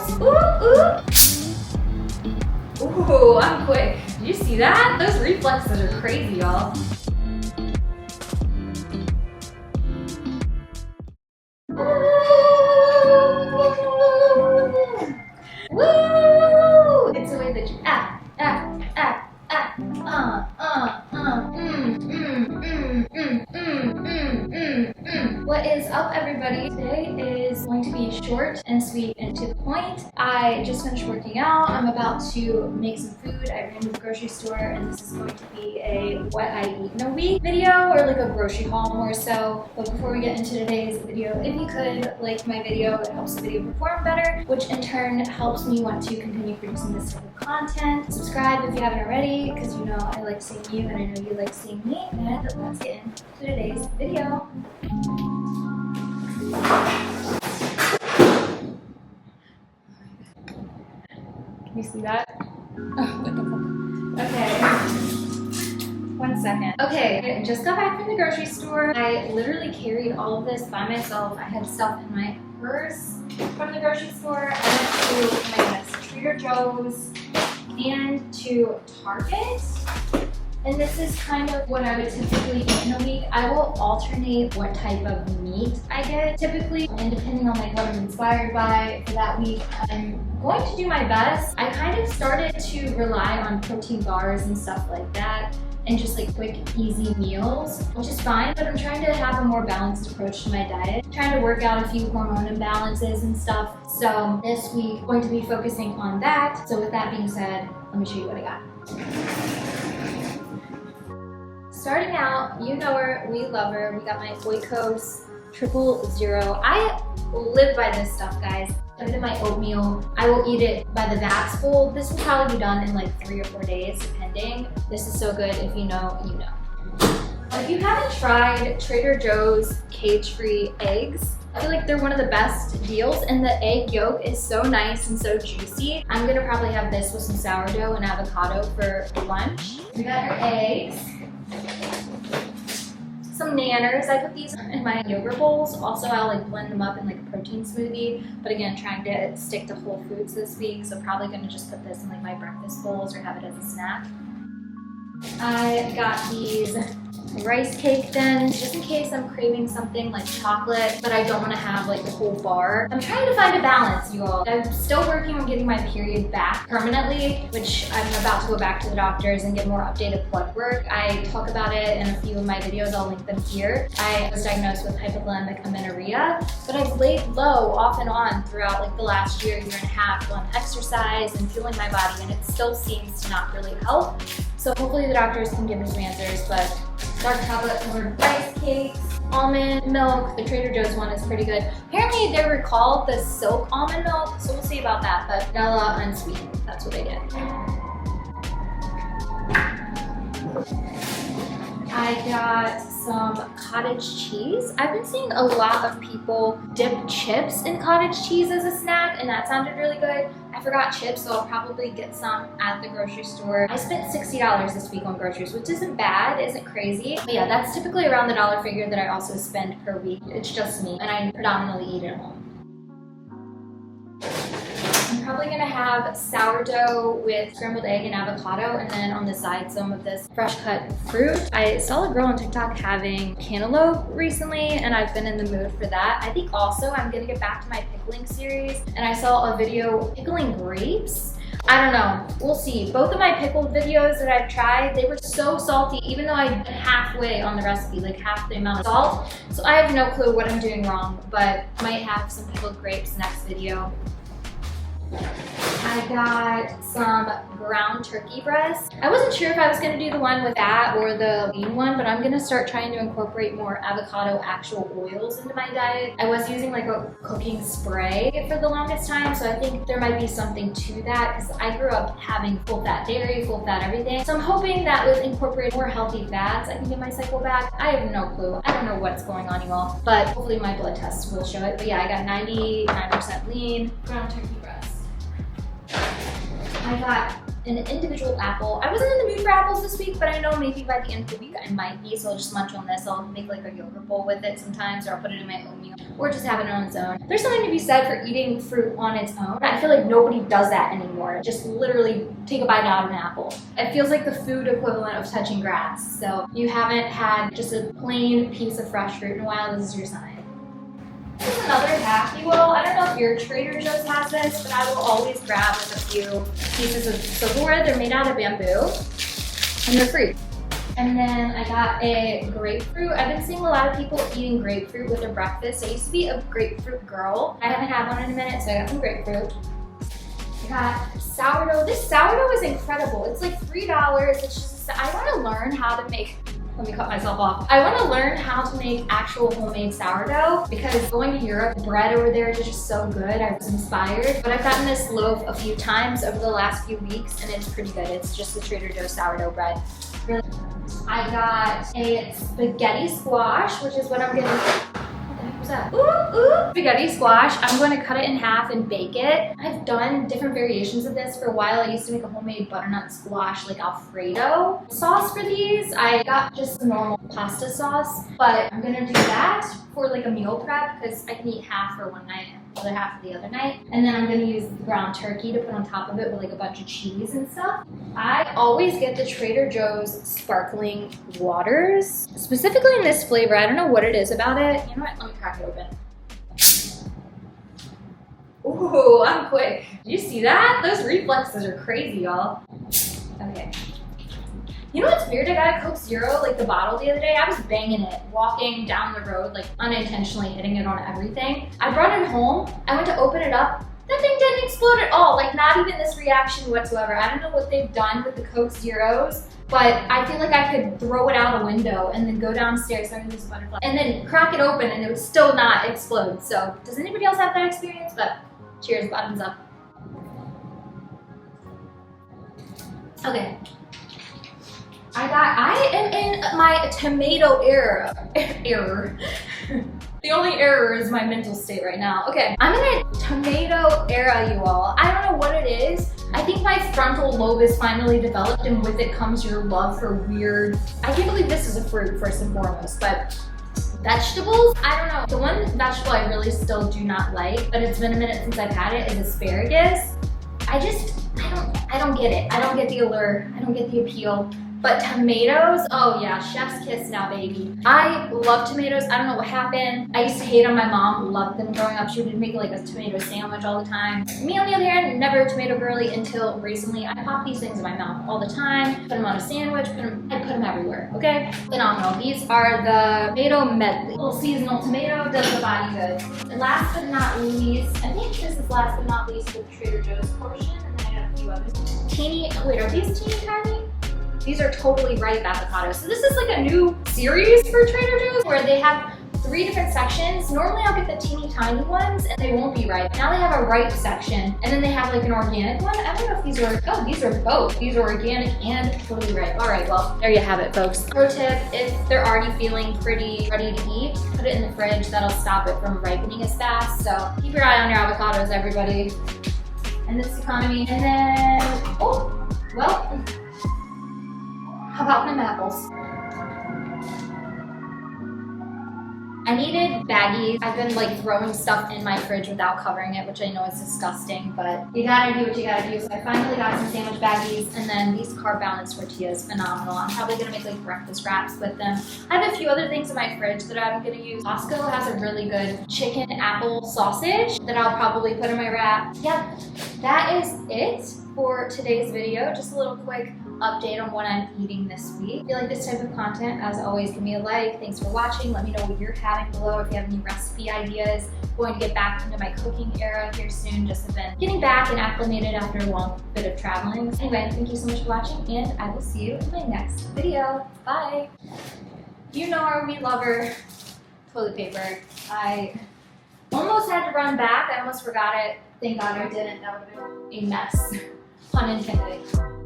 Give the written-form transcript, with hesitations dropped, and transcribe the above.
avocados. Ooh, I'm quick. Did you see that? Those reflexes are crazy, y'all. Woo! It's the way that you What is up, everybody? Today is going to be short and sweet and to the point. I just finished working out. I'm about to make some food. I ran to the grocery store, and this is going to be a what I eat in a week video, or like a grocery haul more so. But before we get into today's video, if you could like my video, it helps the video perform better, which in turn helps me want to continue producing this type of content. Subscribe if you haven't already, because you know I like seeing you and I know you like seeing me. And let's get into today's video. Can you see that? Oh, what the fuck? Okay. 1 second. Okay, I just got back from the grocery store. I literally carried all of this by myself. I had stuff in my purse from the grocery store. I went to, my goodness, Trader Joe's and to Target. And this is kind of what I would typically eat in a week. I will alternate what type of meat I get typically, and depending on like what I'm inspired by for that week, I'm going to do my best. I kind of started to rely on protein bars and stuff like that, and just like quick, easy meals, which is fine, but I'm trying to have a more balanced approach to my diet. I'm trying to work out a few hormone imbalances and stuff. So this week, I'm going to be focusing on that. So with that being said, let me show you what I got. Starting out, you know her, we love her. We got my Oikos 000. I live by this stuff, guys. I did my oatmeal. I will eat it by the vats full. This will probably be done in like 3 or 4 days, depending. This is so good. If you know, you know. If you haven't tried Trader Joe's cage-free eggs, I feel like they're one of the best deals, and the egg yolk is so nice and so juicy. I'm gonna probably have this with some sourdough and avocado for lunch. We got our eggs. Some nanners. I put these in my yogurt bowls. Also, I'll like blend them up in like a protein smoothie. But again, trying to stick to whole foods this week, so probably gonna just put this in like my breakfast bowls or have it as a snack. I got these rice cake thins, just in case I'm craving something like chocolate, but I don't want to have like the whole bar. I'm trying to find a balance, you all. I'm still working on getting my period back permanently, which I'm about to go back to the doctors and get more updated blood work. I talk about it in a few of my videos. I'll link them here. I was diagnosed with hypothalamic amenorrhea, but I've laid low off and on throughout like the last year and a half on exercise and fueling my body, and it still seems to not really help. So hopefully the doctors can give me some answers, but dark chocolate covered rice cakes, almond milk. The Trader Joe's one is pretty good. Apparently they recalled the silk almond milk, so we'll see about that, but vanilla unsweetened, that's what I get. I got some cottage cheese. I've been seeing a lot of people dip chips in cottage cheese as a snack, and that sounded really good. I forgot chips, so I'll probably get some at the grocery store. I spent $60 this week on groceries, which isn't bad, isn't crazy. But yeah, that's typically around the dollar figure that I also spend per week. It's just me, and I predominantly eat at home. I'm probably gonna have sourdough with scrambled egg and avocado, and then on the side some of this fresh cut fruit. I saw a girl on TikTok having cantaloupe recently, and I've been in the mood for that. I think also I'm gonna get back to my pickling series, and I saw a video pickling grapes. I don't know, we'll see. Both of my pickled videos that I've tried, they were so salty, even though I went halfway on the recipe, like half the amount of salt. So I have no clue what I'm doing wrong, but might have some pickled grapes next video. I got some ground turkey breast. I wasn't sure if I was gonna do the one with that or the lean one, but I'm gonna start trying to incorporate more avocado actual oils into my diet. I was using like a cooking spray for the longest time, so I think there might be something to that, because I grew up having full fat dairy, full fat everything. So I'm hoping that with incorporating more healthy fats, I can get my cycle back. I have no clue. I don't know what's going on, you all, but hopefully my blood tests will show it. But yeah, I got 99% lean ground turkey breast. I got an individual apple. I wasn't in the mood for apples this week, but I know maybe by the end of the week I might be, so I'll just munch on this. I'll make like a yogurt bowl with it sometimes, or I'll put it in my oatmeal, or just have it on its own. There's something to be said for eating fruit on its own. I feel like nobody does that anymore. Just literally take a bite out of an apple. It feels like the food equivalent of touching grass. So you haven't had just a plain piece of fresh fruit in a while, this is your sign. This is another hack you will. I don't know if your Trader Joe's has this, but I will always grab like a few pieces of silverware. They're made out of bamboo and they're free. And then I got a grapefruit. I've been seeing a lot of people eating grapefruit with their breakfast. I used to be a grapefruit girl. I haven't had one in a minute, so I got some grapefruit. I got sourdough. This sourdough is incredible. It's like $3. It's just, I want to learn how to make, let me cut myself off. I want to learn how to make actual homemade sourdough because going to Europe, the bread over there is just so good. I was inspired. But I've gotten this loaf a few times over the last few weeks and it's pretty good. It's just the Trader Joe's sourdough bread. Really. I got a spaghetti squash, which is what I'm getting. What the heck was that? Ooh, spaghetti squash. I'm going to cut it in half and bake it. I've done different variations of this for a while. I used to make a homemade butternut squash, like Alfredo sauce for these. I got just the normal pasta sauce, but I'm going to do that for like a meal prep because I can eat half for one night and the other half for the other night. And then I'm going to use the ground turkey to put on top of it with like a bunch of cheese and stuff. I always get the Trader Joe's sparkling waters, specifically in this flavor. I don't know what it is about it. You know what? Let me crack it open. Ooh, I'm quick. Did you see that? Those reflexes are crazy, y'all. Okay. You know what's weird? I got a Coke Zero, like the bottle the other day. I was banging it, walking down the road, like unintentionally hitting it on everything. I brought it home. I went to open it up. That thing didn't explode at all. Like not even this reaction whatsoever. I don't know what they've done with the Coke Zeros, but I feel like I could throw it out a window and then go downstairs, sorry, there's a butterfly, and then crack it open and it would still not explode. So does anybody else have that experience? But cheers, bottoms up. Okay. I am in my tomato era. The only error is my mental state right now. Okay, I'm in a tomato era, you all. I don't know what it is. I think my frontal lobe is finally developed and with it comes your love for weird, I can't believe this is a fruit first and foremost, but vegetables, I don't know. The one vegetable I really still do not like, but it's been a minute since I've had it, is asparagus. I don't get it. I don't get the allure. I don't get the appeal. But tomatoes, oh yeah, chef's kiss now, baby. I love tomatoes. I don't know what happened. I used to hate them. My mom loved them growing up. She would make like a tomato sandwich all the time. Me, on the other hand, never a tomato girly until recently. I pop these things in my mouth all the time. Put them on a sandwich. I put them everywhere, okay? Phenomenal. These are the tomato medley. Little seasonal tomato does the body good. And last but not least, I think this is last but not least with the Trader Joe's portion. And then I got a few others. Wait, are these teeny tiny? These are totally ripe avocados. So this is like a new series for Trader Joe's where they have 3 different sections. Normally I'll get the teeny tiny ones and they won't be ripe. Now they have a ripe section and then they have like an organic one. I don't know if these are, oh, these are both. These are organic and totally ripe. All right, well, there you have it, folks. Pro tip, if they're already feeling pretty ready to eat, put it in the fridge. That'll stop it from ripening as fast. So keep your eye on your avocados, everybody. In this economy. And then, oh, well, how about them apples? I needed baggies. I've been like throwing stuff in my fridge without covering it, which I know is disgusting, but you gotta do what you gotta do. So I finally got some sandwich baggies, and then these carb balanced tortillas, phenomenal. I'm probably gonna make like breakfast wraps with them. I have a few other things in my fridge that I'm gonna use. Costco has a really good chicken apple sausage that I'll probably put in my wrap. Yep, that is it for today's video. Just a little quick update on what I'm eating this week. If you like this type of content, as always, give me a like. Thanks for watching. Let me know what you're having below. If you have any recipe ideas, going to get back into my cooking era here soon. Just have been getting back and acclimated after a long bit of traveling. Anyway, thank you so much for watching, and I will see you in my next video. Bye. You know our we lover toilet paper. I almost had to run back. I almost forgot it. Thank God I didn't. That would have been a mess. Pun intended.